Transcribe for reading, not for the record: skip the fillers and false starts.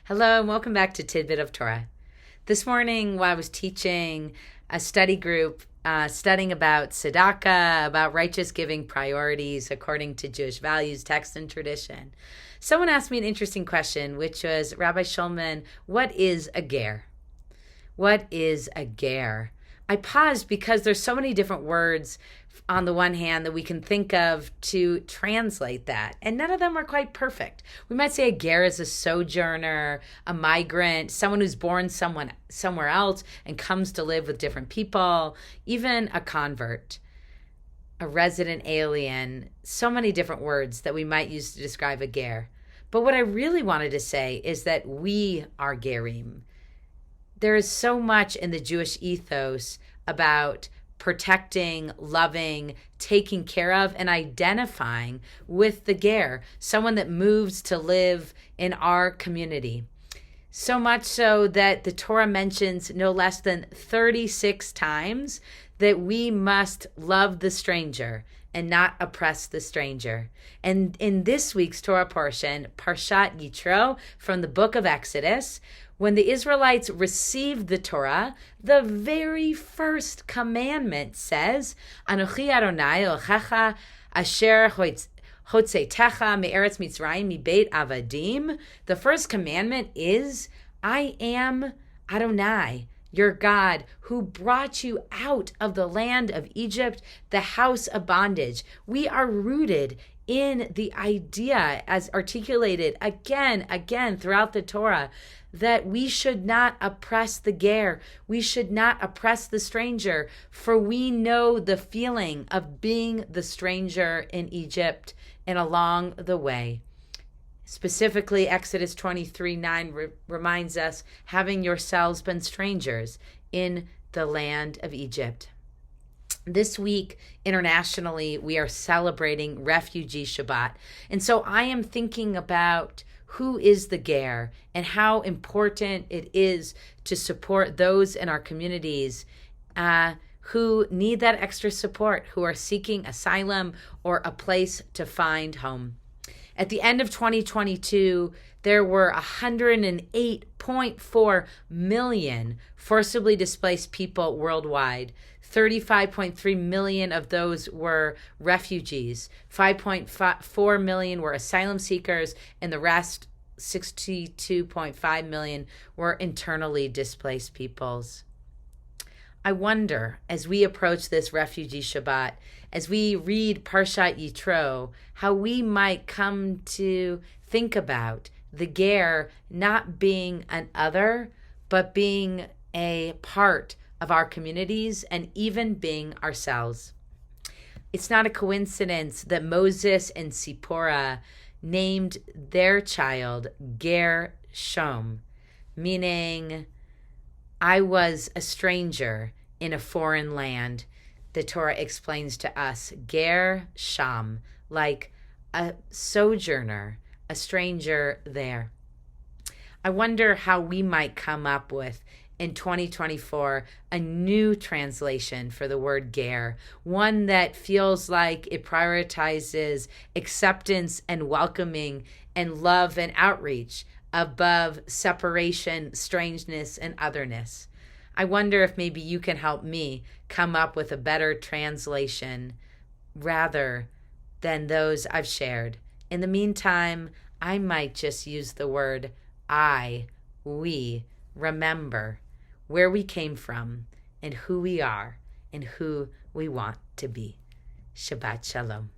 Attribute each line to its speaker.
Speaker 1: Hello and welcome back to Tidbit of Torah. This morning while I was teaching a study group studying about tzedakah, about righteous giving priorities according to Jewish values, text, and tradition, someone asked me an interesting question, which was, Rabbi Shulman, what is a ger? What is a ger? I paused because there's so many different words on the one hand that we can think of to translate that, and none of them are quite perfect. We might say a ger is a sojourner, a migrant, someone who's born somewhere else and comes to live with different people, even a convert, a resident alien, so many different words that we might use to describe a ger. But what I really wanted to say is that we are gerim. There is so much in the Jewish ethos about protecting, loving, taking care of, and identifying with the ger, someone that moves to live in our community. So much so that the Torah mentions no less than 36 times that we must love the stranger and not oppress the stranger. And in this week's Torah portion, Parashat Yitro, from the book of Exodus, when the Israelites received the Torah, the very first commandment says, Anochi Adonai Elohecha asher hotzetecha me'eretz Mitzrayim mibeit avadim. The first commandment is, I am Adonai, your God, who brought you out of the land of Egypt, the house of bondage. We are rooted in the idea, as articulated again throughout the Torah, that we should not oppress the ger, we should not oppress the stranger, for we know the feeling of being the stranger in Egypt and along the way. Specifically, Exodus 23:9 reminds us, having yourselves been strangers in the land of Egypt. This week, internationally, we are celebrating Refugee Shabbat. And so I am thinking about who is the ger and how important it is to support those in our communities who need that extra support, who are seeking asylum or a place to find home. At the end of 2022, there were 108.4 million forcibly displaced people worldwide. 35.3 million of those were refugees. 5.4 million were asylum seekers, and the rest, 62.5 million, were internally displaced peoples. I wonder, as we approach this Refugee Shabbat, as we read Parashat Yitro, how we might come to think about the ger not being an other, but being a part of our communities and even being ourselves. It's not a coincidence that Moses and Sipporah named their child Ger Shom, meaning I was a stranger in a foreign land. The Torah explains to us, Ger Sham, like a sojourner, a stranger there. I wonder how we might come up with, in 2024, a new translation for the word ger, one that feels like it prioritizes acceptance and welcoming and love and outreach above separation, strangeness, and otherness. I wonder if maybe you can help me come up with a better translation rather than those I've shared. In the meantime, I might just use the word we remember where we came from and who we are and who we want to be. Shabbat Shalom.